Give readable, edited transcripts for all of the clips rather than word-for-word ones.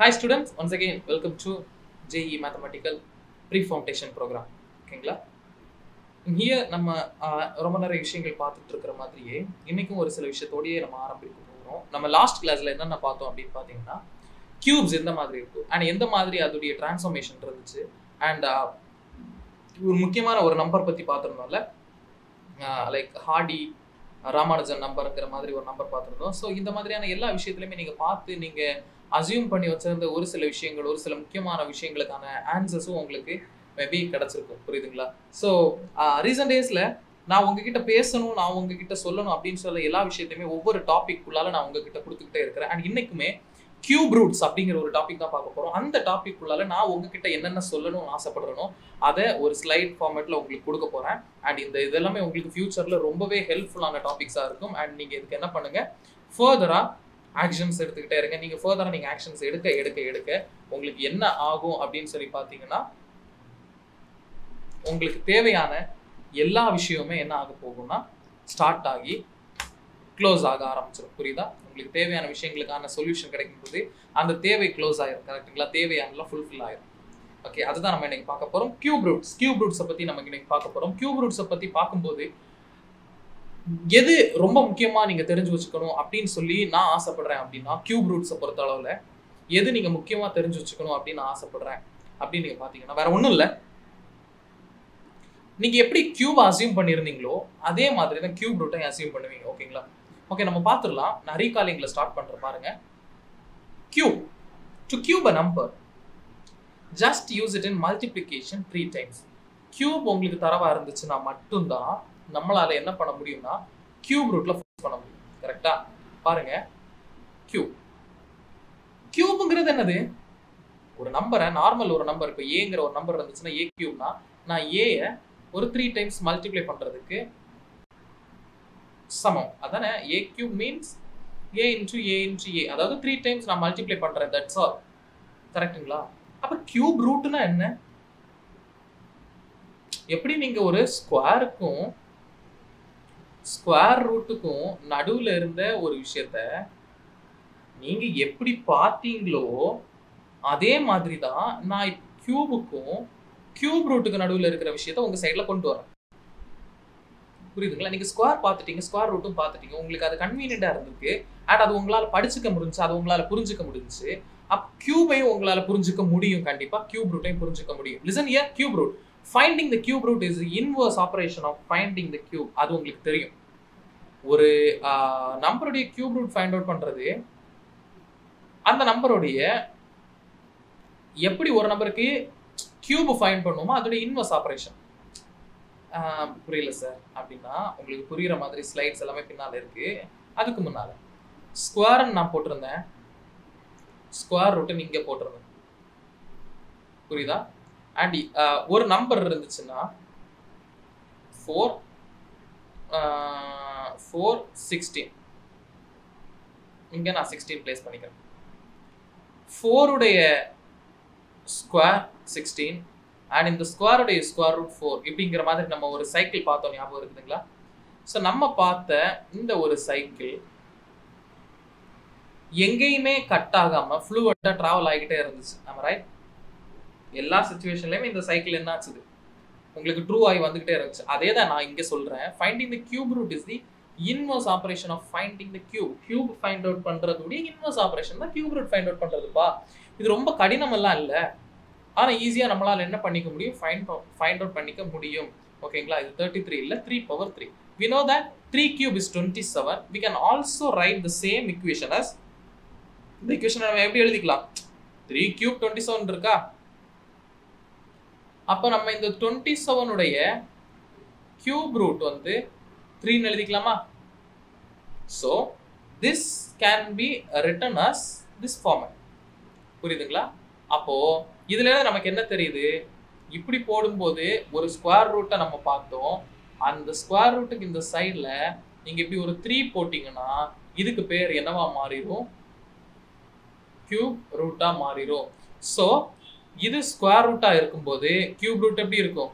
Hi students, once again welcome to JEE Mathematical Pre-Foundation Program. ஓகேங்களா? இங்கே நம்ம ரொம்ப நிறைய விஷயங்கள் பார்த்துட்டு இருக்கிற மாதிரியே இன்னைக்கும் ஒரு சில விஷயத்தோடயே நம்ம ஆரம்பிக்க போகிறோம். நம்ம லாஸ்ட் கிளாஸ்ல என்னென்ன பார்த்தோம் அப்படின்னு பார்த்தீங்கன்னா கியூப்ஸ் எந்த மாதிரி இருக்கும் அண்ட் எந்த மாதிரி அதோடைய டிரான்ஸ்ஃபார்மேஷன் இருந்துச்சு அண்ட் ஒரு முக்கியமான ஒரு நம்பர் பற்றி பார்த்துருந்தோம்ல, லைக் ஹார்டி ராமானுஜன் நம்பருங்கிற மாதிரி ஒரு நம்பர் பார்த்துருந்தோம். ஸோ இந்த மாதிரியான எல்லா விஷயத்துலையுமே நீங்கள் பார்த்து நீங்கள் அசியூம் பண்ணி வச்சிருந்த ஒரு சில விஷயங்கள், ஒரு சில முக்கியமான விஷயங்களுக்கான ஆன்சர்ஸும் உங்களுக்கு மேபி கிடச்சிருக்கும். புரியுதுங்களா? ஸோ ரீசன்ட் டேஸில் நான் உங்ககிட்ட பேசணும், நான் உங்ககிட்ட சொல்லணும் அப்படின்னு சொல்ல எல்லா விஷயத்தையுமே ஒவ்வொரு டாபிக் உள்ளால நான் உங்ககிட்ட கொடுத்துக்கிட்டே இருக்கிறேன். அண்ட் இன்னைக்குமே கியூப் ரூட்ஸ் அப்படிங்கிற ஒரு டாபிக் தான் பார்க்க போகிறோம். அந்த டாபிக் உள்ளால நான் உங்ககிட்ட என்னென்ன சொல்லணும்னு ஆசைப்படுறேனோ அதை ஒரு ஸ்லைட் ஃபார்மேட்டில் உங்களுக்கு கொடுக்க போகிறேன். அண்ட் இதெல்லாமே உங்களுக்கு ஃபியூச்சரில் ரொம்பவே ஹெல்ப்ஃபுல்லான டாபிக்ஸாக இருக்கும். அண்ட் நீங்கள் இதுக்கு என்ன பண்ணுங்கள், ஃபர்தராக ஆக்ஷன்ஸ் எடுத்துக்கிட்டே இருங்க. நீங்கள் ஃபர்தராக நீங்கள் ஆக்ஷன்ஸ் எடுக்க உங்களுக்கு என்ன ஆகும் அப்படின்னு சொல்லி பார்த்தீங்கன்னா, உங்களுக்கு தேவையான எல்லா விஷயமுமே என்ன ஆக போகும்னா ஸ்டார்ட் ஆகி க்ளோஸ் ஆக ஆரம்பிச்சிடும். புரியுதா? உங்களுக்கு தேவையான விஷயங்களுக்கான சொல்யூஷன் கிடைக்கும் போது அந்த தேவை க்ளோஸ் ஆயிரும். கரெக்டுங்களா? தேவையானலாம் ஃபுல்ஃபில் ஆயிரும். ஓகே, அதுதான் நம்ம இன்னைக்கு பார்க்க போகிறோம். கியூப் ரூட்ஸை பற்றி நம்ம இன்னைக்கு பார்க்க போகிறோம். கியூப் ரூட்ஸை பற்றி பார்க்கும்போது எது ரொம்ப முக்கியமாக நீங்கள் தெரிஞ்சு வச்சுக்கணும் அப்படின்னு சொல்லி நான் ஆசைப்படுறேன் அப்படின்னா, கியூப் ரூட்ஸை பொறுத்த அளவில் எது நீங்கள் முக்கியமாக தெரிஞ்சு வச்சுக்கணும் அப்படின்னு நான் ஆசைப்படுறேன் அப்படின்னு நீங்கள் பார்த்தீங்கன்னா வேற ஒன்றும் இல்லை. நீங்கள் எப்படி கியூப் அசியூம் பண்ணியிருந்தீங்களோ அதே மாதிரி தான் கியூப் ரூட்டை அசியூம் பண்ணுவீங்க. ஓகேங்களா? ஓகே, நம்ம பார்த்துடலாம். நான் ரீகாலிங்கில் ஸ்டார்ட் பண்ணுறேன் பாருங்க. Cube, to cube a number just use it in multiplication 3 times. Cube உங்களுக்கு தரவாக இருந்துச்சுன்னா மட்டும்தான் நம்மளால என்ன பண்ண முடியும்னா கியூப் ரூட்ல ஃபோக்கஸ் பண்ண முடியும். கரெக்டா? பாருங்க, கியூப்ங்கிறது என்னது? ஒரு நம்பரை, நார்மல் ஒரு நம்பர், இப்போ ஏங்கிற ஒரு நம்பர் இருந்துச்சுன்னா ஏ கியூப்னா நான் ஏயை ஒரு 3 times மல்டிப்ளை பண்றதுக்கு சமம். அதானே a cube means A into A, அதாவது 3 times நான் மல்டிப்ளை பண்றேன். That's all. கரெக்ட்டுங்களா? அப்ப கியூப் ரூட்னா என்ன? எப்படி நீங்க ஒரு ஸ்கொயர் ரூட்டுக்கும் நடுவுல இருந்த ஒரு விஷயத்த நீங்க எப்படி பார்த்தீங்களோ அதே மாதிரி தான் நான் கியூபுக்கும் கியூப் ரூட்டுக்கு நடுவில் இருக்கிற விஷயத்த உங்க சைட்ல கொண்டு வரேன். புரியுதுங்களா? நீங்க ஸ்கொயர் பார்த்துட்டீங்க, ஸ்கொயர் ரூட்டும் பார்த்துட்டீங்க, உங்களுக்கு அது கன்வீனியன்டா இருந்திருக்கு அண்ட் அது உங்களால படிச்சுக்க முடிஞ்சு, அது உங்களால புரிஞ்சுக்க முடிஞ்சு. அப்ப கியூபையும் உங்களால புரிஞ்சுக்க முடியும். கண்டிப்பா கியூப் ரூட்டையும் புரிஞ்சுக்க முடியும். Listen here, cube root. Finding the cube root is the inverse operation of finding the cube. அது உங்களுக்கு தெரியும். ஒரு நம்பருடைய கியூப் ரூட் ஃபைண்ட் அவுட் பண்றது அந்த நம்பருடைய எப்படி ஒரு நம்பருக்கு கியூப் ஃபைண்ட் பண்ணுவோமோ அதோட இன்வர்ஸ் ஆபரேஷன். புரியல சார் அப்படின்னா உங்களுக்கு புரியுற மாதிரி ஸ்லைட்ஸ் எல்லாமே பின்னால இருக்கு. அதுக்கு முன்னால ஸ்கொயர் நான் போட்டிருந்தேன், ஸ்கொயர் ரூட் நீங்க போட்டிருந்தேன். புரியுதா? அண்ட் ஒரு நம்பர் இருந்துச்சுன்னா 416 இங்க நான் 16 பிளேஸ் பண்ணிக்கிறேன். 4 உடைய ஸ்கொயர் 16 அண்ட் இந்த ஸ்கொயர் உடைய ஸ்கொயர் ரூட் 4 இப்படிங்கிற மாதிரி நம்ம ஒரு சைக்கிள் பார்த்தோம். ஞாபகம் இருக்குதுங்களா? ஸோ நம்ம பார்த்த இந்த ஒரு சைக்கிள் எங்கேயுமே கட் ஆகாம ஃப்ளூவெண்டா டிராவல் ஆகிட்டே இருந்துச்சு. நம்ம ரைட்? எல்லா சிச்சுவேஷன்லயுமே இந்த சைக்கிள் என்ன ஆச்சுது, உங்களுக்கு ட்ரூ ஆகி வந்துகிட்டே இருந்துச்சு. அதே தான் நான் இங்க சொல்றேன். Finding the cube root is the inverse operation of finding the cube. Cube find out பண்றதுடைய இன்வர்ஸ் ஆபரேஷன் தான் கியூப் ரூட் ஃபைண்ட் அவுட் பண்றதுப்பா. இது ரொம்ப கடினம் எல்லாம் இல்ல, ஆனா ஈஸியா நம்மளால என்ன பண்ணிக்க முடியும், ஃபைண்ட் அவுட் பண்ணிக்க முடியும். ஓகேங்களா? இது 33 இல்ல 3 power 3. we know that 3 cube is 27. we can also write the same equation as இந்த equation நம்ம எப்படி எழுதிக்கலாம்? 3 cube 27 இருக்கா? அப்ப நம்ம இந்த 27 உடைய கியூப் ரூட் வந்து 3 ன்னு எழுதிக்கலாமா? so this can be written as this format. புரியுதுங்களா? அப்போ இதுல நமக்கு என்ன தெரியுது, இப்படி போடும்போது ஒரு ஸ்கொயர் ரூட்டை நம்ம பார்த்தோம். அந்த ஸ்கொயர் ரூட்டுக்கு இந்த சைட்ல நீங்க இப்படி ஒரு 3 போட்டீங்கன்னா இதுக்கு பேர் என்னவா மாறிடும்? கியூப் ரூட்டா மாறிடும். சோ இது ஸ்கொயர் ரூட்டா இருக்கும்போது கியூப் ரூட் எப்படி இருக்கும்?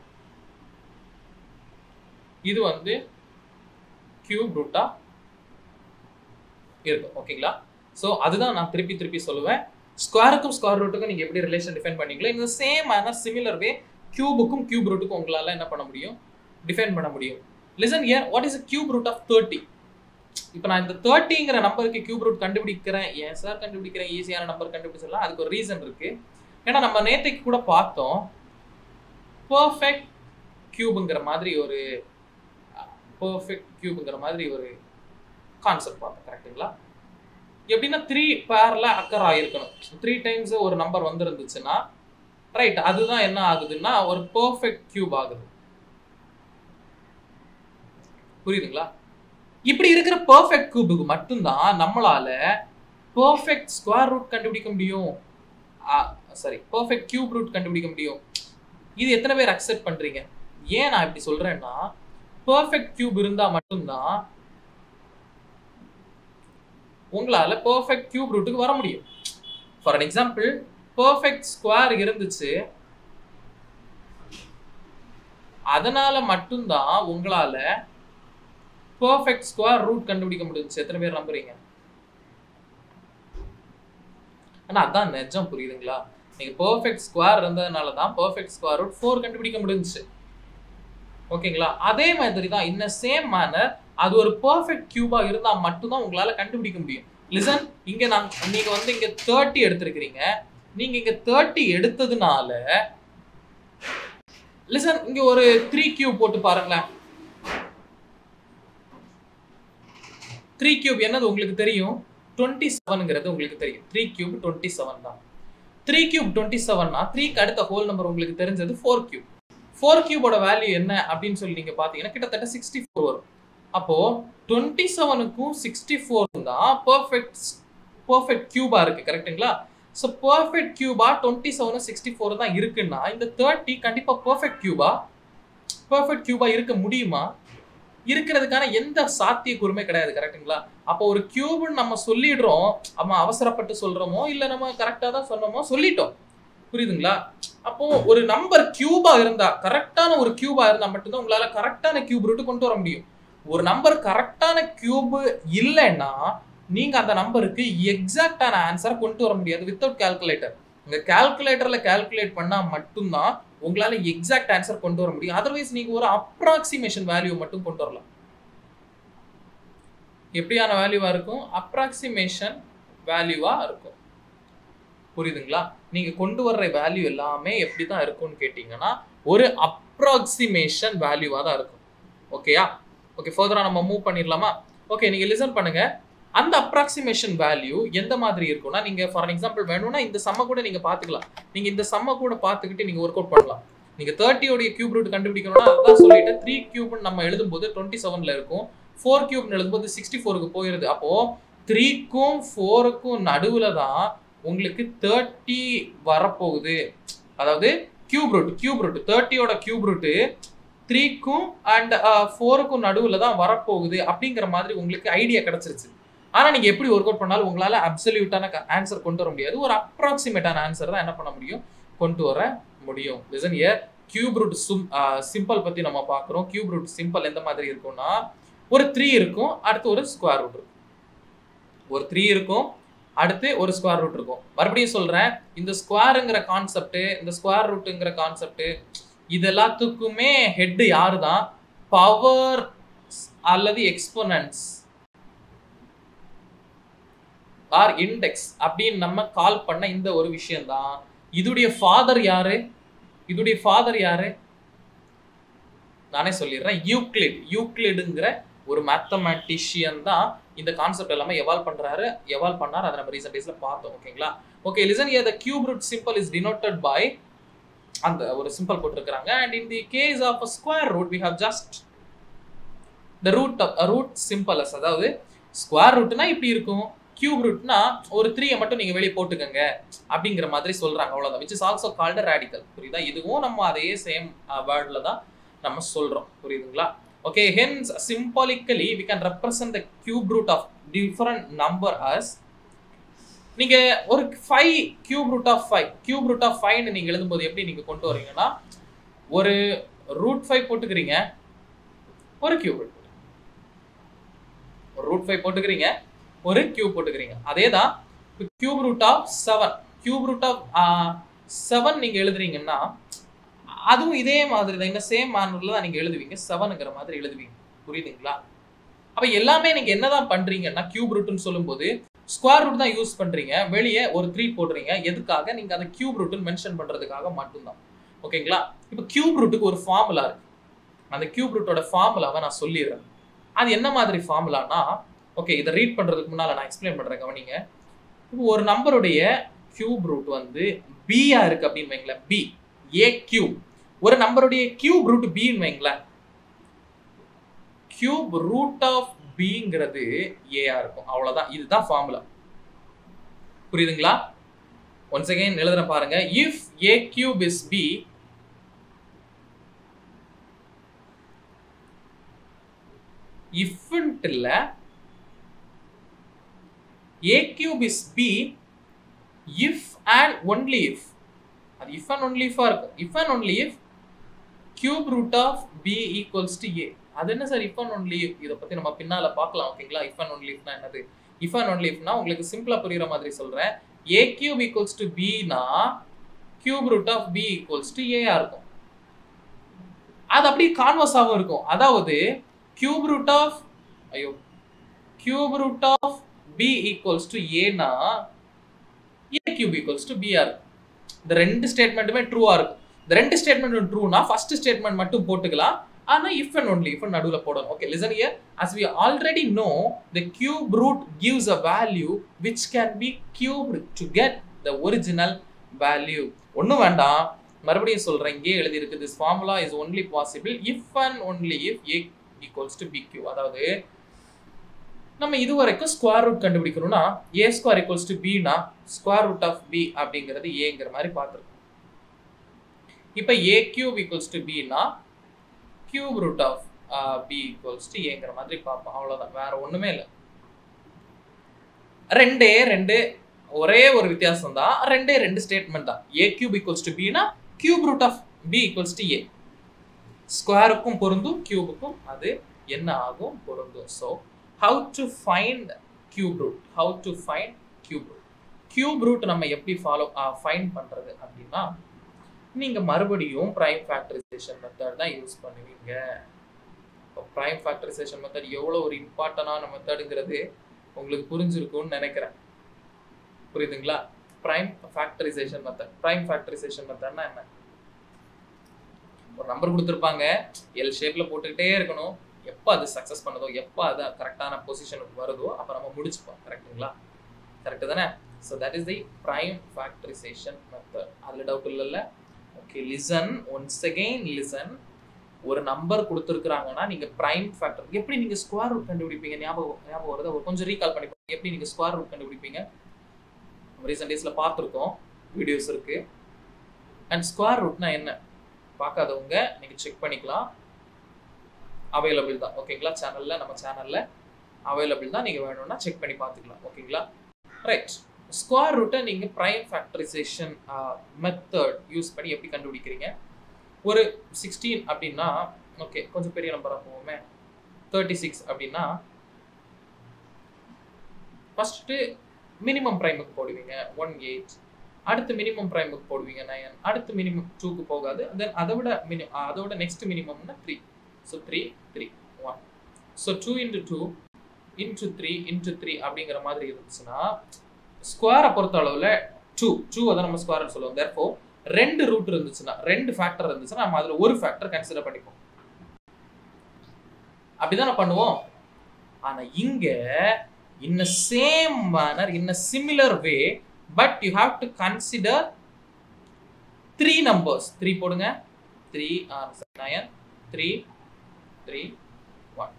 இது வந்து கியூப் ரூட்டா இருக்கும். ஓகேங்களா? ஸோ அதுதான் நான் திருப்பி சொல்லுவேன். ஸ்கொயருக்கும் ஸ்கொயர் ரூட்டுக்கும் நீங்க எப்படி ரிலேஷன் டிஃபைன் பண்ணீங்களோ இந்த சேம் மேனர் சிமிலர் வே கியூபுக்கும் கியூப் ரூட்டுக்கும் உங்களால என்ன பண்ண முடியும், டிஃபைன் பண்ண முடியும். Listen here, what is a cube root of 30? இப்போ நான் இந்த 30ங்கிற நம்பருக்கு கியூப் ரூட் கண்டுபிடிக்கிறேன். ஏன் சார் கண்டுபிடிக்கிறேன், ஈஸியான நம்பர் கண்டுபிடிச்சிடலாம். அதுக்கு ஒரு ரீசன் இருக்கு. ஏன்னா நம்ம நேத்தைக்கு கூட பார்த்தோம், பர்ஃபெக்ட் கியூப்ங்கிற மாதிரி ஒரு கான்செப்ட் பார்த்தோம். கரெக்டுங்களா? எப்படின்னா 3 பேர்ல அக்கர் ஆயிருக்கணும். 3 டைம்ஸ் ஒரு நம்பர் வந்துருந்துச்சுன்னா ரைட், அதுதான் என்ன ஆகுதுன்னா ஒரு பர்ஃபெக்ட் கியூப் ஆகுது. புரியுதுங்களா? இப்படி இருக்கிற பர்ஃபெக்ட் கியூபுக்கு மட்டும்தான் நம்மளால பர்ஃபெக்ட் ஸ்கொயர் ரூட் கண்டுபிடிக்க முடியும். பர்ஃபெக்ட் கியூப் ரூட் கண்டுபிடிக்க முடியும். இது எத்தனை பேர் அக்செப்ட் பண்றீங்க? ஏன் நான் இப்படி சொல்றேன்னா, பர்ஃபெக்ட் கியூப் இருந்தா மட்டும்தான் உங்களால பர்ஃபெக்ட் கியூப் ரூட்டுக்கு வர முடியும். ஃபார் எக்ஸாம்பிள், பர்ஃபெக்ட் ஸ்கொயர் இருந்துச்சு, அதனால மட்டும்தான் உங்களால பர்ஃபெக்ட் ஸ்கொயர் ரூட் கண்டுபிடிக்க முடிஞ்சுச்சு. எத்தனை பேர் நம்புறீங்க? ஆனா அதான் நிஜம். புரியுதுங்களா? நீங்க பர்ஃபெக்ட் ஸ்கொயர் இருந்ததுனால தான் பர்ஃபெக்ட் ஸ்கொயர் ரூட் 4 கண்டுபிடிக்க முடிஞ்சுச்சு. ஓகேங்களா? அதே மாதிரி தான் இந்த சேம் மேனர் அது ஒரு பர்ஃபெக்ட் கியூபா இருந்தா மட்டும்தான் உங்களால கண்டுபிடிக்க முடியும். லிசன், இங்க நீங்க வந்து இங்க 30 எடுத்திருக்கீங்க. நீங்க இங்க 30 எடுத்ததுனால லிசன், இங்க ஒரு 3 கியூப் போட்டு பாருங்களேன். 3 கியூப் என்னது உங்களுக்கு தெரியும்? 27ங்கிறது உங்களுக்கு தெரியும். 3 கியூப் 27 தான். 3 கியூப் 27னா 3க்கு அடுத்த ஹோல் நம்பர் உங்களுக்கு தெரிஞ்சது 4 கியூப். 4 கியூபோட வேல்யூ என்ன அப்படின்னு சொல்லி நீங்க பாத்தீங்கன்னா கிட்டத்தட்ட 64 வரும். அப்போ 27க்கும் 64 தான் பர்ஃபெக்ட் கியூபா இருக்கு. கரெக்ட்டுங்களா? சோ பர்ஃபெக்ட் கியூபா 27 64 தான் இருக்குன்னா இந்த 30 கண்டிப்பா பர்ஃபெக்ட் கியூபா இருக்க முடியுமா? இருக்கிறதுக்கான எந்த சாத்தியக்கூறுமே கிடையாது. கரெக்ட்டுங்களா? அப்போ ஒரு கியூப்னு நம்ம சொல்லிடுறோம், நம்ம அவசரப்பட்டு சொல்றோமோ இல்ல நம்ம கரெக்டா தான் சொன்னோமோ சொல்லிட்டோம். புரியுதுங்களா? அப்போ ஒரு நம்பர் கியூபா இருந்தா, கரெக்டான ஒரு கியூபா இருந்தா மட்டும்தான் உங்களால கரெக்டான கியூப் ரூட் கொண்டு வர முடியும். ஒரு நம்பர் கரெக்டான கியூப் இல்லைன்னா நீங்க அந்த நம்பருக்கு எக்ஸாக்டான ஆன்சரை கொண்டு வர முடியாது வித்தவுட் கால்குலேட்டர். உங்க கால்குலேட்டர்ல கால்குலேட் பண்ணா மட்டும்தான் உங்களால எக்ஸாக்ட் ஆன்சர் கொண்டு வர முடியும். அதர்வைஸ் நீங்க ஒரு அப்ராக்சிமேஷன் வேல்யூ மட்டும் கொண்டு வரலாம். எப்படியான வேல்யூவா இருக்கும்? அப்ராக்சிமேஷன் வேல்யூவா இருக்கும். புரியுதுங்களா? நீங்க கொண்டு வர்ற வேல்யூ எல்லாமே எப்படிதான் இருக்கும்னு கேட்டீங்கன்னா ஒரு அப்ராக்சிமேஷன் வேல்யூவா தான் இருக்கும். ஓகேயா? ஓகே, ஃபர்தரா நம்ம மூவ் பண்ணிடலாமா? ஓகே, நீங்க லிசன் பண்ணுங்க. அந்த அப்ராக்சிமேஷன் வேல்யூ எந்த மாதிரி இருக்கும்னா, நீங்க ஃபார் எக்ஸாம்பிள் வேணும்னா இந்த சம்ம கூட நீங்க பாத்துக்கலாம். நீங்க இந்த சம்ம கூட பாத்துக்கிட்டு நீங்க ஒர்க் அவுட் பண்ணலாம். நீங்க 30 உடைய கியூப் ரூட் கண்டுபிடிக்கணும்னா அதான் சொல்லிட்டு 3 கியூப்னு நம்ம எழுதும்போது 27ல இருக்கும். 4 கியூப்னு எழுதும்போது 64க்கு போயிருது. அப்போ 3க்கும் 4க்கும் நடுவுல தான் உங்களுக்கு 30 வரப்போகுது. அதாவது கியூப் ரூட் 30யோட கியூப் ரூட் 3க்கும் அண்ட் 4க்கும் நடுவுல தான் வரப்போகுது அப்படிங்கிற மாதிரி உங்களுக்கு ஐடியா கிடைச்சிருச்சு. ஆனா நீங்க எப்படி ஒர்க் அவுட் பண்ணாலும் உங்களால அப்சல்யூட்டான ஆன்சர் கொண்டு வர முடியாது. ஒரு அப்ராக்சிமேட்டான ஆன்சர் தான் என்ன பண்ண முடியும், கொண்டு வர முடியும். Listen here, cube root simple பத்தி நம்ம பார்க்கிறோம். கியூப் ரூட் சிம்பிள் எந்த மாதிரி இருக்கும்னா, ஒரு 3 இருக்கும், அடுத்து ஒரு ஸ்கொயர் ரூட் இருக்கும். ஒரு 3 இருக்கும், அடுத்து ஒரு ஸ்கொயர் ரூட் இருக்கும். மறுபடியும் சொல்றேன், இந்த ஸ்கொயர்ங்கிற கான்செப்ட், இந்த ஸ்கொயர் ரூட்ங்கிற கான்செப்ட் இது எல்லாத்துக்குமே ஹெட் யாரு தான்? பவர் அல்லது எக்ஸ்போனன்ட்ஸ் ஆர் இண்டெக்ஸ் அப்படின்னு நம்ம கால் பண்ண இந்த ஒரு விஷயம் தான். இதுடைய ஃபாதர் யாரு? நானே சொல்லிடுறேன், யூக்ளிடுங்கிற ஒரு மேத்தமேட்டிஷியன் தான் இந்த கான்செப்ட் எல்லாமே எவால்வ் பண்ணார். அதை நம்ம ரீசன்ட் டேஸ்ல பார்த்தோம். ஓகேங்களா? Okay, listen here, the cube root symbol is denoted by அந்த ஒரு சிம்பிள் போட்டுருக்காங்க. and in the case of a square root we have just the root symbol as, அதாவது ஸ்கொயர் ரூட்னா இப்படி இருக்கும், கியூப் ரூட்னா ஒரு 3 மட்டும் நீங்க வெளியே போட்டுக்கங்க அப்படிங்கிற மாதிரி சொல்றாங்க. அவ்வளவுதான். which is also called a radical. புரியுதா? இதுவும் நம்ம அதே சேம் வேர்ட்ல தான் நம்ம சொல்றோம். புரியுதுங்களா? Okay, hence symbolically we can represent the cube root of different number as, நீங்க ஒரு 5 cube root of 5 ன்னு நீங்க எழுதும்போது எப்படி நீங்க கொண்டு வரீங்கன்னா, ஒரு √5 போட்டுக்கிறீங்க, ஒரு கியூப் ரூட், ஒரு √5 போட்டுக்கிறீங்க, ஒரு கியூப் போட்டுக்கிறீங்க. அதேதான் cube root of 7 cube root of 7 நீங்க எழுதுறீங்கன்னா அதுவும் இதே மாதிரி தான், இந்த சேம் மேனர்ல தான் நீங்க எழுதுவீங்க. 7ங்கிற மாதிரி எழுதுவீங்க. புரியுதுங்களா? அப்ப எல்லாமே நீங்க என்னதான் பண்றீங்கன்னா கியூப் ரூட்னு சொல்லும்போது ஸ்கொயர் ரூட் தான் யூஸ் பண்றீங்க. வெளியே ஒரு 3 போடுறீங்க. எதுக்காக? நீங்க அதை கியூப் ரூட்னு மென்ஷன் பண்றதுக்காக மட்டும்தான். ஓகேங்களா? இப்போ கியூப் ரூட்டுக்கு ஒரு ஃபார்முலா இருக்கு. அந்த கியூப் ரூட்டோட ஃபார்முலாவை நான் சொல்லிடுறேன். அது என்ன மாதிரி ஃபார்முலானா, ஓகே, இதை ரீட் பண்றதுக்கு முன்னால நான் எக்ஸ்பிளைன் பண்றேன், கவனிங்க. இப்போ ஒரு நம்பருடைய கியூப் ரூட் வந்து b-ஆ இருக்கு அப்படின்னு வைங்களேன். b a cube. ஒரு நம்பருடைய கியூப் ரூட் b-ன்னு வைங்களேன். கியூப் ரூட் ஆஃப் b-ங்கிறது a-ஆ இருக்கும். அவ்வளவுதான். இதுதான் ஃபார்முலா. புரியுதுங்களா? once again எழுதுறேன் பாருங்க. if a cube is b, if இல்ல a cube is b, if and only if. அது if and only if இருக்கும். if and only if cube root of b equals to a. அது என்ன sir if and only if? இத பத்தி நம்ம பின்னால பார்க்கலாம். ஓகேங்களா? if and only if னா என்னது? if and only if னா உங்களுக்கு சிம்பிளா புரியுற மாதிரி சொல்றேன். a cube equals to b னா cube root of b equals to a ஆ இருக்கும். அது அப்படியே கான்வர்ஸாவும் இருக்கும். அதாவது cube root of cube root of b equals to a னா a cube equals to b ஆ இருக்கும். இந்த ரெண்டு ஸ்டேட்மெண்ட்டுமே ட்ரூவா இருக்கும். இந்த ரெண்டு ஸ்டேட்மெண்ட்டும் ட்ரூனா ஃபர்ஸ்ட் ஸ்டேட்மெண்ட் மட்டும் போட்டுக்கலாம். ஆனா if and only if நடுவுல போடணும். Okay, listen here. As we already know, the cube root gives a value which can be cubed to get the original value. ஒண்ணும் வேண்டாம், மறுபடியும் சொல்றேன். இங்கே எழுதி இருக்கு, this formula is only possible if and only if a equals to b cube. அதாவது நம்ம இதுவரைக்கும் ஸ்கொயர் ரூட் கண்டுபிடிக்கணும்னா a square equals to b னா ஸ்கொயர் ரூட் ஆஃப் b அப்படிங்கிறது aங்கிற மாதிரி பார்த்திருக்கோம். இப்போ a cube equals to b னா cube root of b equals to aங்கிற மாதிரி பார்ப்போம். அவ்வளவுதான், வேற ஒண்ணுமே இல்லை. ரெண்டு ஒரே ஒரு வித்தியாசம் தான். ரெண்டு ஸ்டேட்மெண்ட் தான். a cube equals to b னா cube root of b equals to a. ஸ்கொயருக்கும் பொருந்தும், கியூபுக்கும் அது என்ன ஆகும்? பொருந்தும். So how to find cube root? How to find cube root? cube root நம்ம எப்படி ஃபைண்ட் பண்றது அப்படின்னா, நீங்க மறுபடியும் பிரைம் ஃபேக்டரைசேஷன் மெத்தட் தான் யூஸ் பண்ணுவீங்க. பிரைம் ஃபேக்டரைசேஷன் மெத்தட் எவ்வளவு ஒரு இம்பார்ட்டன்டான மெத்தட்ங்கிறது உங்களுக்கு புரிஞ்சிருக்கும்னு நினைக்கிறேன். புரியுதுங்களா? Prime factorization method. Prime factorization மெத்தட்னா என்ன? ஒரு நம்பர் கொடுத்துருப்பாங்க, எல் ஷேப்ல போட்டுக்கிட்டே இருக்கணும். எப்போ அது சக்ஸஸ் பண்ணதோ, எப்போ அது கரெக்டான பொசிஷனுக்கு வருதோ அப்போ நம்ம முடிச்சுப்போம். கரெக்டுங்களா? கரெக்டு தானே? So that is the prime factorization method. அதில் டவுட் இல்லைல்ல? Okay, listen, once again listen. ஒரு நம்பர் கொடுத்துருக்குறாங்கன்னா நீங்கள் பிரைம் ஃபேக்டர் எப்படி நீங்கள் ஸ்கொயர் ரூட் கண்டுபிடிப்பீங்க? ஞாபகம் வருது? ஒரு கொஞ்சம் ரீகால் பண்ணி எப்படி நீங்கள் ஸ்கொயர் ரூட் கண்டுபிடிப்பீங்க? ரீசெண்ட் டேஸில் பார்த்துருக்கோம், வீடியோஸ் இருக்குது. அண்ட் ஸ்கொயர் ரூட்னா என்ன பார்க்காதவங்க நீங்கள் செக் பண்ணிக்கலாம். அவைலபிள் தான். ஓகேங்களா? நம்ம சேனல்ல அவைலபிள் தான். நீங்க வேணும்னா செக் பண்ணி பார்த்துக்கலாம். ஓகேங்களா? ரைட். ஸ்கொயர் ரூட்டை நீங்க பிரைம் ஃபேக்டரைசேஷன் மெத்தட் யூஸ் பண்ணி எப்படி கண்டுபிடிக்கிறீங்க? ஒரு 16 அப்படின்னா, ஓகே, கொஞ்சம் பெரிய நம்பரா போவோமே. 36 அப்படின்னா ஃபர்ஸ்ட் மினிமம் பிரைமுக்கு போடுவீங்க 18, அடுத்து மினிமம் பிரைமுக்கு போடுவீங்க 9, அடுத்து மினிமம் 2க்கு போகாது. தென் அதோட next மினிமம்னா 3. So 3, 3, 1. So 2 into 2 into 3 into 3 அப்படிங்கிற மாதிரி இருந்துச்சுன்னா ஸ்கொயரை பொறுத்த அளவில் 2 அதை நம்ம ஸ்கொயர்னு சொல்லுவோம். therefore ரெண்டு ரூட் இருந்துச்சுன்னா, ரெண்டு ஃபேக்டர் இருந்துச்சுன்னா நம்ம அதில் ஒரு ஃபேக்டர் கன்சிடர் பண்ணிப்போம். அப்படிதான் நான் பண்ணுவோம். ஆனால் இங்கே in a same manner, in a similar way, but you have to consider 3 numbers. 3 போடுங்க. 3 or 9, 3, 3, 1.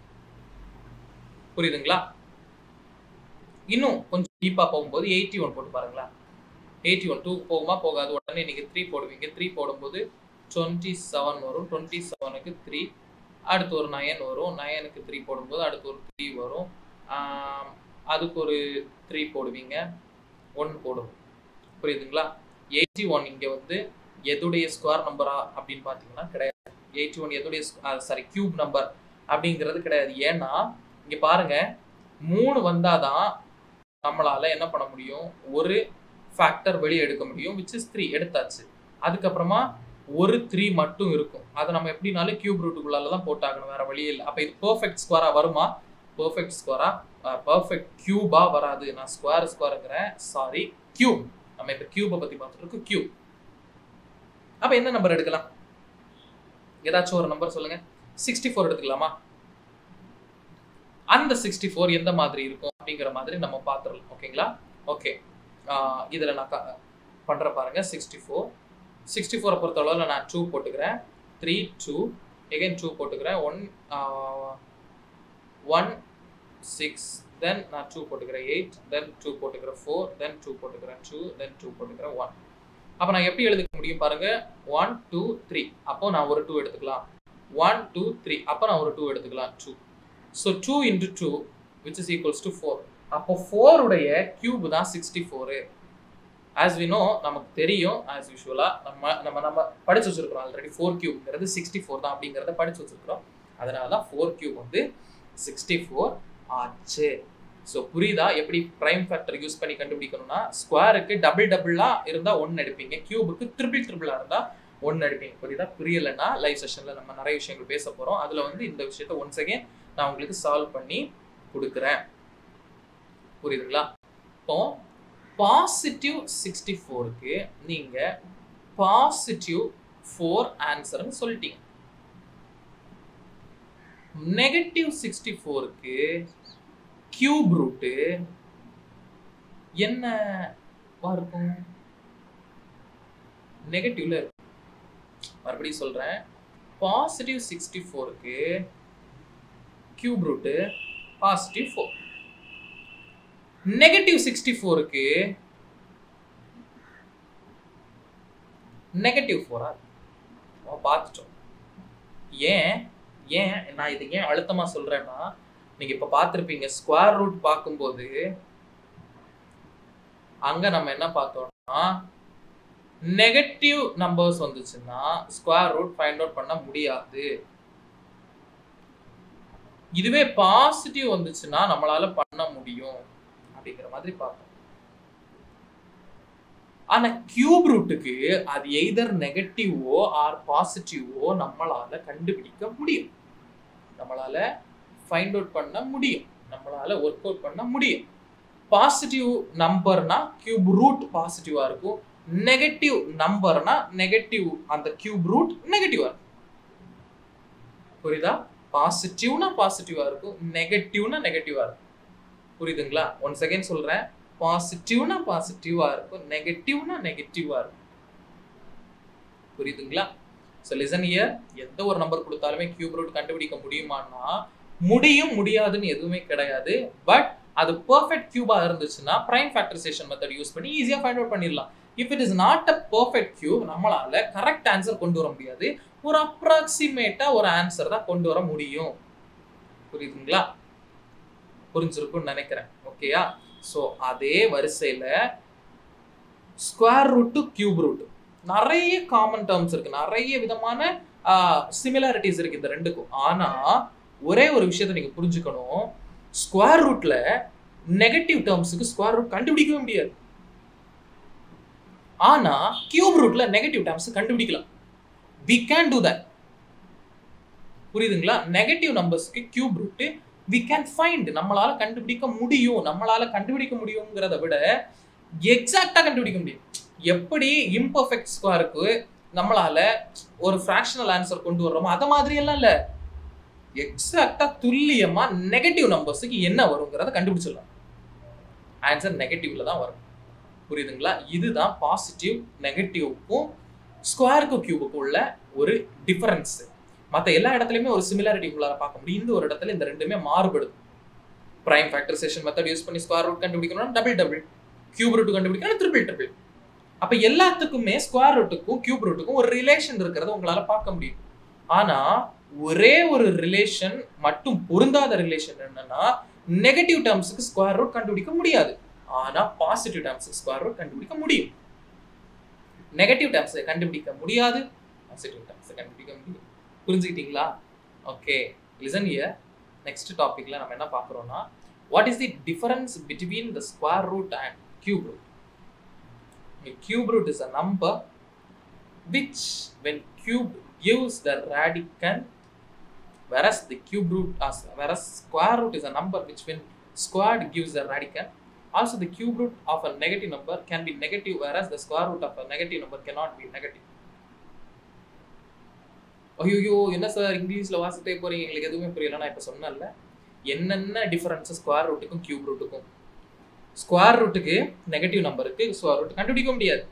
புரியுதுங்களா? இன்னும் கொஞ்சம் டீப்பா போகும்போது 81 போட்டு பாருங்களா. 81 2 போகுமா போகாது. உடனே நீங்க 3 போடுவீங்க. 3 போடும்போது 27 வரும். 27க்கு 3, அடுத்து ஒரு 9 வரும். 9க்கு 3 போடும்போது அடுத்து ஒரு 3 வரும். அதுக்கு ஒரு 3 போடுவீங்க. 1 போடும். புரியுதுங்களா? 81 இங்க வந்து எதுடைய ஸ்கொயர் நம்பரா அப்படின்னு பாத்தீங்கன்னா கிடையாது. 81 எதுடைய கியூப் நம்பர் அப்படிங்கிறது கிடையாது. ஏன்னா இங்க பாருங்க, 3 வந்தாதான் நம்மளால என்ன பண்ண முடியும்? ஒரு ஃபேக்டர் வெளியே எடுக்க முடியும், which is 3 எடுத்தாச்சு. அதுக்கப்புறமா ஒரு 3 மட்டும் இருக்கும். அதை நம்ம எப்படினாலும் கியூப் ரூட்டுக்குள்ளால தான் போட்டாகணும், வேற வழியே இல்லை. அப்போ இது பெர்ஃபெக்ட் ஸ்கொயரா வருமா? பெர்ஃபெக்ட் ஸ்கொயரா, பெர்ஃபெக்ட் கியூபா வராது. நான் ஸ்கொயருங்கிறேன், சாரி கியூப். நம்ம இப்போ கியூபை பத்தி பார்த்துட்டு இருக்கோம், கியூப். அப்ப என்ன நம்பர் எடுக்கலாம்? ஏதாச்சும் ஒரு நம்பர் சொல்லுங்க. 64 எடுத்துக்கலாமா? அந்த 64 எந்த மாதிரி இருக்கும் அப்படிங்கிற மாதிரி நம்ம பார்த்துடலாம். ஓகேங்களா? ஓகே, இதுல நான் பண்ற பாருங்க. 64 பொறுத்தளவுல நான் 2 போட்டுக்கிறேன். 3 2 again 2 போட்டுக்கிறேன். 1 6 then நான் 2 போட்டுக்கிறேன். 8 then 2 போட்டுக்கிறேன். 4 then 2 போட்டுக்கிறேன். 2 then 2 போட்டுக்கிறேன். 1. அப்ப நான் எப்படி எழுதிக்க முடியும் பாருங்க. 1 2 3 அப்போ நான் ஒரு 2 எடுத்துக்கலாம். 1 2 3 அப்போ நான் ஒரு 2 எடுத்துக்கலாம். 2. So 2 into 2 which is equals to 4. அப்போ 4 உடைய கியூப் தான் 64. as we know, நமக்கு தெரியும், as usual நம்ம படிச்சு வச்சிருக்கோம் ஆல்ரெடி. 4 கியூப்ங்கிறது 64 தான் அப்படிங்கறத படிச்சு வச்சிருக்கோம். அதனால தான் 4 கியூப் வந்து 64 ஆச்சு. ஸோ புரியுதா எப்படி பிரைம் ஃபேக்டர் யூஸ் பண்ணி கண்டுபிடிக்கணும்னா? ஸ்கொயருக்கு டபுளா இருந்தா 1 எடுப்பீங்க, கியூபுக்கு ட்ரிபிளா இருந்தா 1 எடுப்பீங்க. புரியுதா? புரியலைன்னா லைவ் செஷன்ல நம்ம நிறைய விஷயங்கள் பேச போறோம். அதுல வந்து இந்த விஷயத்த ஒன்ஸ் அகைன் நான் உங்களுக்கு சால்வ் பண்ணி கொடுக்குறேன். புரியுதுங்களா? இப்போ பாசிட்டிவ் 64க்கு நீங்க பாசிட்டிவ் 4 ஆன்சர்னு சொல்லிட்டீங்க. நெகட்டிவ் 64க்கு கியூப் ரூட்டு என்னவா இருக்கும்? நெகட்டிவ்ல இருக்கும். மறுபடியும் சொல்றேன், பாசிட்டிவ் 64க்கு கியூப் ரூட்டு பாசிட்டிவ் 4. நெகட்டிவ் 64க்கு நெகட்டிவ் 4 பார்த்துட்டோம். ஏன் நான் இது ஏன் அழுத்தமா சொல்றேன்னா, நீங்க இப்ப பார்த்திருப்பீங்க ஸ்கொயர் ரூட் பார்க்கும்போது அங்க நம்ம என்ன பார்த்தோம்னா, நெகட்டிவ் நம்பர்ஸ் வந்துச்சுன்னா ஸ்கொயர் ரூட் ஃபைண்ட் அவுட் பண்ண முடியாது. இதுவே பாசிட்டிவ் வந்துச்சுன்னா நம்மளால பண்ண முடியும் அப்படிங்கிற மாதிரி பார்த்தோம். ஆனா கியூப் ரூட்டுக்கு அது எய்தர் நெகட்டிவோ ஆர் பாசிட்டிவோ நம்மளால கண்டுபிடிக்க முடியும், நம்மளால ஃபைண்ட் அவுட் பண்ண முடியும், நம்மளால ஒர்க் அவுட் பண்ண முடியும். பாசிட்டிவ் நம்பர்னா கியூப் ரூட் பாசிட்டிவா இருக்கும், நெகட்டிவ் நம்பர்னா நெகட்டிவ் அந்த கியூப் ரூட் நெகட்டிவா இருக்கும். புரியுதா? பாசிட்டிவ்னா பாசிட்டிவா இருக்கும், நெகட்டிவ்னா நெகட்டிவா இருக்கும். புரியுதுங்களா? ஒன்ஸ் அகைன் சொல்றேன், பாசிட்டிவ்னா பாசிட்டிவா இருக்கும், நெகட்டிவ்னா நெகட்டிவா இருக்கும். புரியுதுங்களா? So listen here. எந்த ஒரு நம்பர் கொடுத்தாலுமே கியூப் ரூட் கண்டுபிடிக்க முடியுமான்னா முடியும், முடியாதுன்னு எதுவுமே கிடையாது. பட் அது பெர்ஃபெக்ட் கியூபா இருந்துச்சுன்னா பிரைம் ஃபேக்டரைசேஷன் மெத்தட் யூஸ் பண்ணி ஈஸியா ஃபைண்ட் அவுட் பண்ணிடலாம். If it is not a perfect cube, நம்மளால கரெக்ட் ஆன்சர் கொண்டு வர முடியாது, ஒரு அப்ராக்சிமேட்டா ஒரு ஆன்சர் தான் கொண்டு வர முடியும். புரியுதுங்களா? புரிஞ்சிருக்கும்னு நினைக்கிறேன். ஓகேயா? சோ அதே வரிசையில square root to cube root நிறைய காமன் டேர்ம்ஸ் இருக்கு, நிறைய விதமான சிமிலாரிட்டிஸ் இருக்கு இந்த ரெண்டுக்கும். ஆனா ஒரே ஒரு விஷயத்தை நீங்க புரிஞ்சுக்கணும், ஸ்கொயர் ரூட்ல நெகட்டிவ் டேர்ம்ஸ்க்கு ஸ்கொயர் ரூட் கண்டுபிடிக்கவே முடியாது. ஆனா கியூப் ரூட்ல நெகட்டிவ் டேர்ம்ஸ் கண்டுபிடிக்கலாம். we can do that. புரியுதுங்களா? நெகட்டிவ் நம்பர்ஸ்க்கு cube root we can find, நம்மளால கண்டுபிடிக்க முடியும். நம்மளால கண்டுபிடிக்க முடியும்ங்கறத விட எக்ஸாக்ட்டா கண்டுபிடிக்க முடியும். எப்படி இம்பர்ஃபெக்ட் ஸ்கொயருக்கு நம்மளால ஒரு ஃபிராக்ஷனல் ஆன்சர் கொண்டு வரோமோ அத மாதிரி எல்லாம் இல்ல, எக்ஸாக்ட்டா துல்லியமா நெகட்டிவ் நம்பர்ஸ்க்கு என்ன வரும்ங்கறத கண்டுபிடிச்சிடலாம். ஆன்சர் நெகட்டிவ்ல தான் வரும். புரியுதுங்களா? இதுதான் பாசிட்டிவ் நெகட்டிவ்க்கும் ஸ்கொயருக்கும் கியூபுக்கும் உள்ள ஒரு டிஃபரன்ஸ். மற்ற எல்லா இடத்துலயுமே ஒரு சிமிலாரிட்டி உங்களால பார்க்க முடியும். இந்த ஒரு இடத்துல இந்த ரெண்டுமே மாறுபடுது. பிரைம் ஃபேக்டரைசேஷன் மெத்தட் யூஸ் பண்ணி ஸ்கொயர் ரூட் கண்டுபிடிக்கணும்னா டபுள், கியூப் ரூட் கண்டுபிடிக்கணும் ட்ரிபிள். அப்ப எல்லாத்துக்குமே ஸ்கொயர் ரூட்டுக்கும் கியூப் ரூட்டுக்கும் ஒரு ரிலேஷன் இருக்கிறத உங்களால பார்க்க முடியும். ஆனா ஒரே ஒரு ரிலேஷன் மட்டும் பொருந்தாத ரிலேஷன் என்னன்னா, நெகட்டிவ் டேர்ம்ஸ்க்கு ஸ்கொயர் ரூட் கண்டுபிடிக்க முடியாது, ஆனா பாசிட்டிவ் டேர்ம்ஸ்க்கு ஸ்கொயர் ரூட் கண்டுபிடிக்க முடியும். நெகட்டிவ் டேர்ம்ஸை கண்டுபிடிக்க முடியாது, பாசிட்டிவ் டேர்ம்ஸை கண்டுபிடிக்க முடியும். புரிஞ்சுக்கிட்டீங்களா? Okay, listen here. நெக்ஸ்ட் டாபிக்ல நம்ம என்ன பார்க்குறோம்னா, what is the difference between the square root and cube root. A cube root is a number which when cubed gives the radicand, whereas square root is a number which when squared gives the radicand. Also the cube root of a negative number can be negative, whereas the square root of a negative number cannot be negative. ஐயோ என்ன sir இங்கிலீஷ்ல வாசிட்டே போறீங்க, எங்களுக்கு எதுவுமே புரியல. நான் இப்ப சொன்னேன்ல என்னென்ன டிஃபரன்ஸ் ஸ்கொயர் ரூட்டுக்கும் கியூப் ரூட்டுக்கும். ஸ்கொயர் ரூட்டுக்கு நெகட்டிவ் நம்பருக்கு ஸ்கொயர் ரூட் கண்டுபிடிக்க முடியாது,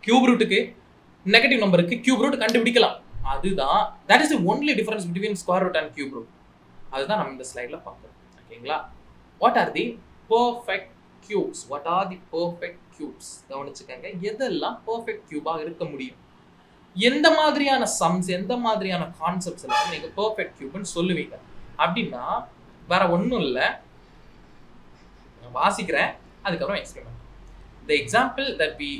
கியூப் ரூட்டுக்கு நெகட்டிவ் நம்பருக்கு கியூப் ரூட் கண்டுபிடிக்கலாம். அதுதான் that is the only difference between square root and cube root. அதுதான் நம்ம இந்த ஸ்லைட்ல பார்க்கிறோம். ஓகேங்களா? What are the perfect cubes? What are the perfect cubes? கவனிச்சுக்கங்க, எதெல்லாம் perfect cube-ஆ இருக்க முடியும், எந்த மாதிரியான சம்ஸ், எந்த மாதிரியான கான்செப்ட்ஸ் எல்லாம் நீங்க perfect cube-ன்னு சொல்லுவீங்க அப்படின்னா வேற ஒன்றும் இல்லை. வாசிக்கிறேன், அதுக்கப்புறம் எக்ஸ்பிளைன் பண்ணுறேன். The example that we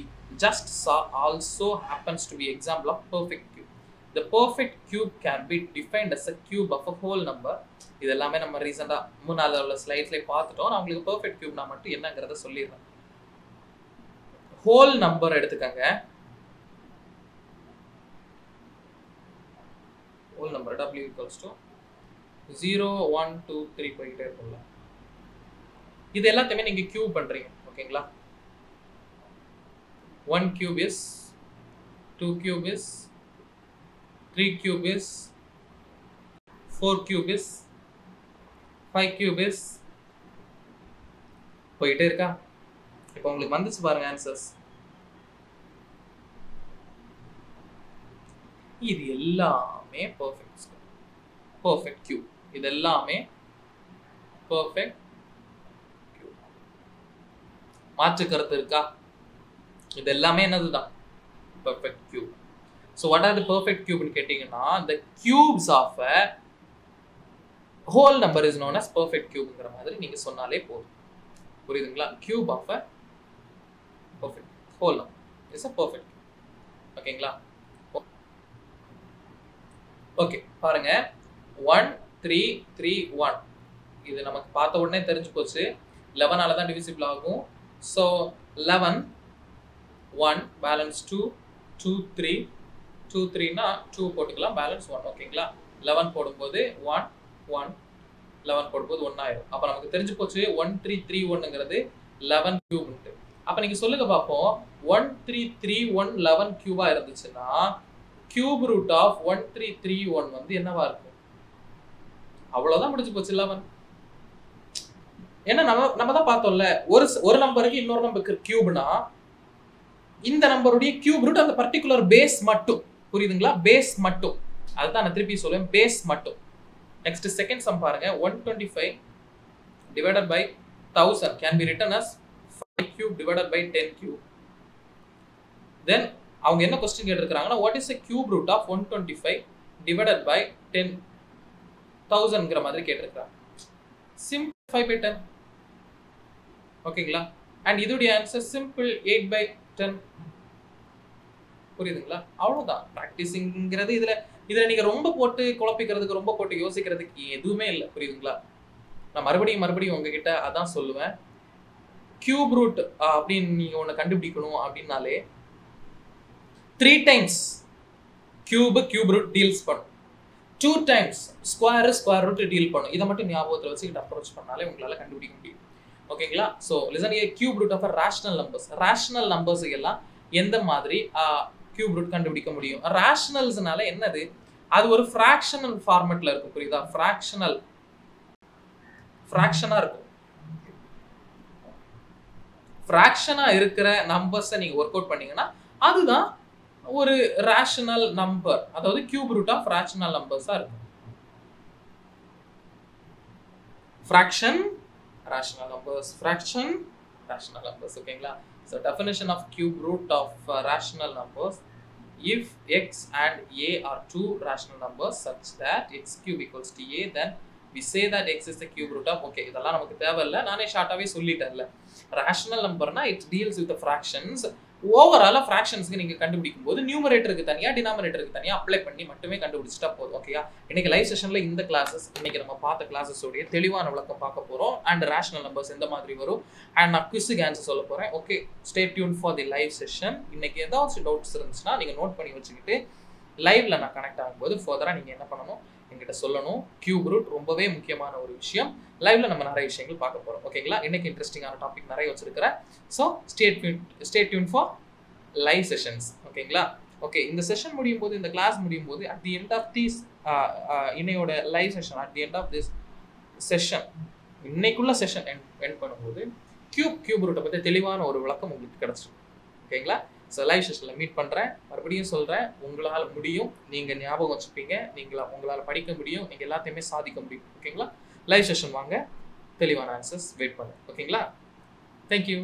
just saw also happens to be example of perfect cube. The perfect cube can be defined as a cube of a whole number. இது எல்லாமே நம்ம ரீசெண்டா மூணாவது உள்ள ஸ்லைட்ஸ்ல பார்த்துட்டோம். நான் உங்களுக்கு perfect cube நான் மட்டும் என்னங்கறத சொல்லிடுறேன். whole number எடுத்துக்கங்க. whole number w equals to 0 1 2 3 போயிட்டே இருக்கும்ல. இது எல்லாத்தையுமே நீங்க கியூப் பண்றீங்க. ஓகேங்களா? 1 cube is, 2 cube is, 3 cube is, 4 cube is, 5 cube is, போயிட்டே இருக்கா? இப்போ உங்களுக்கு வந்துச்சு பாருங்க ஆன்சர்ஸ். இது எல்லாமே perfect cube. இது எல்லாமே perfect cube. மாற்று கருத்து இருக்கா? இது எல்லாமே என்னதுதான்? perfect cube. So what are the perfect cube ன்னு கேட்டீங்கன்னா, the cubes of a whole number is known as perfect cubeங்கிற மாதிரி நீங்க சொன்னாலே போதும். புரியுதுங்களா? cube of a perfect whole number is a perfect cube. ஓகேங்களா? ஓகே பாருங்க, 1 3 3 1 இது நமக்கு பார்த்த உடனே தெரிஞ்சு போச்சு. 11 ஆல தான் டிவிசிபிள் ஆகும். ஸோ 11 1 பேலன்ஸ் 2 2 3 2 3னா 2 போட்டுக்கலாம், பேலன்ஸ் 1. ஓகேங்களா? 11 போடும்போது 1 1 11 போடும்போது 1 ஆயிடும். அப்போ நமக்கு தெரிஞ்சு போச்சு 1 3 3 1ங்கிறது 11 கியூப்ன்ட்டு. அப்போ நீங்க சொல்லுங்க பார்ப்போம், 1 3 3 1 11 கியூபா இருந்துச்சுன்னா கியூப் ரூட் ஆஃப் 1 3 3 1 வந்து என்னவா இருக்கும்? அவ்வளவுதான், முடிஞ்சு போச்சு 11. ஏன்னா நம்ம தான் பார்த்தோம்ல, ஒரு நம்பருக்கு இன்னொரு நம்பருக்கு கியூப்னா இந்த நம்பருடைய கியூப் ரூட் அந்த பர்டிகுலர் பேஸ் மட்டும். புரியுதுங்களா? பேஸ் மட்டும். அதுதான் நான் திருப்பி சொல்லுவேன், பேஸ் மட்டும். நெக்ஸ்ட் செகண்ட் சம் பாருங்க, 125 divided by 1000 can be written as 5 cube divided by 10 cube. Then அவங்க என்ன क्वेश्चन கேட்டிருக்காங்கன்னா, what is the cube root of 125 divided by 10,000ங்கிற மாதிரி கேட்டிருக்காங்க. Simple 5 by 10. ஓகேங்களா? அண்ட் இதோட ஆன்சர் சிம்பிள் 8 by 10. புரியுதுங்களா? அவ்வளவுதான். பிராக்டிசிங்கிறது இதுல நீங்க ரொம்ப போட்டு குழப்பிக்கிறதுக்கு, ரொம்ப போட்டு யோசிக்கிறதுக்கு எதுவுமே இல்லை. புரியுதுங்களா? நான் மறுபடியும் உங்ககிட்ட அதான் சொல்லுவேன், கியூப் ரூட் அப்படின்னு நீங்க ஒண்ணு கண்டுபிடிக்கணும் அப்படின்னாலே 3 times கியூப் ரூட் டீல்ஸ் பண்ணும், 2 times ஸ்கொயர் ரூட் டீல் பண்ணும். இதை மட்டும் ஞாபகத்தில் வச்சுக்கிட்டு அப்ரோச் பண்ணாலே உங்களால கண்டுபிடிக்க முடியும். ஓகேங்களா? So listen, cube root of rational numbers. Rational நம்பர்ஸுக்கு எல்லாம் எந்த மாதிரி கியூப் ரூட் கண்டுபிடிக்க முடியும்? ரேஷனல்ஸ்னால என்னது? அது ஒரு ஃபிராக்ஷனல் ஃபார்மேட்ல இருக்கும். புரியுதா? ஃபிராக்ஷனா இருக்கும். ஃபிராக்ஷனா இருக்கிற நம்பர்ஸை நீங்க ஒர்க் அவுட் பண்ணீங்கன்னா அதுதான் ஒரு ரேஷனல் நம்பர், அதாவது கியூப் ரூட் ஆஃப் ரேஷனல் நம்பர்ஸா இருக்கும். fraction rational numbers, fraction rational numbers. ஓகேங்களா? So definition of cube root of rational numbers: if x and a are two rational numbers such that x cube equals to a, then we say that x is the cube root of. Okay, இதெல்லாம் நமக்கு தேவையில்லை, நானே ஷார்ட்டாவே சொல்லிட்டேன்ல. rational number na it deals with the fractions ஓவராலா ஃபிராக்ஷன்ஸ்க்கு நீங்க கண்டுபிடிக்கும் போது நியூமரேட்டருக்கு தனியா டினாமினேட்டருக்கு தனியா அப்ளை பண்ணி மட்டுமே கண்டுபிடிச்சிட்டா போதும். ஓகேயா? இன்னைக்கு லைவ் செஷன்ல இந்த கிளாஸஸ் இன்னைக்கு நம்ம பார்த்த கிளாஸஸ் உடைய தெளிவான விளக்கம் பார்க்க போறோம். அண்ட் ரேஷனல் நம்பர்ஸ் எந்த மாதிரி வரும் அண்ட் நான் குவிஸுக்கு ஆன்சர் சொல்ல போறேன். Okay, stay tuned for the live session. இன்னைக்கு ஏதாச்சும் டவுட்ஸ் இருந்துச்சுன்னா நீங்க நோட் பண்ணி வச்சுக்கிட்டு லைவ்ல நான் கனெக்ட் ஆகும்போது ஃபர்தரா நீங்க என்ன பண்ணணும், என்கிட்ட சொல்லணும். கியூப் ரூட் ரொம்பவே முக்கியமான ஒரு விஷயம். லைவ்ல நம்ம நிறைய விஷயங்கள் பார்க்க போறோம். ஓகேங்களா? இன்னைக்கு இன்ட்ரெஸ்டிங்கான டாபிக் நிறைய வச்சிருக்கிறேன். So stay tuned for live sessions. ஓகேங்களா? ஓகே, இந்த செஷன் முடியும் போது, இந்த கிளாஸ் முடியும் போது, at the end of this இன்னையோட live session, at the end of this session, இன்னைக்குள்ள செஷன் எண்ட் பண்ணும்போது கியூப் ரூட்டை பற்றி தெளிவான ஒரு விளக்கம் உங்களுக்கு கிடைச்சிடும். ஓகேங்களா? ஸோ லைவ் செஷனில் மீட் பண்ணுறேன். மறுபடியும் சொல்கிறேன், உங்களால் முடியும், நீங்கள் ஞாபகம் வச்சுப்பீங்க, உங்களால் படிக்க முடியும், நீங்கள் எல்லாத்தையுமே சாதிக்க முடியும். ஓகேங்களா? லைவ் செஷன் வாங்க, தெளிவான ஆன்சர்ஸ் வெயிட் பண்ணுங்க. ஓகேங்களா? தேங்க்யூ.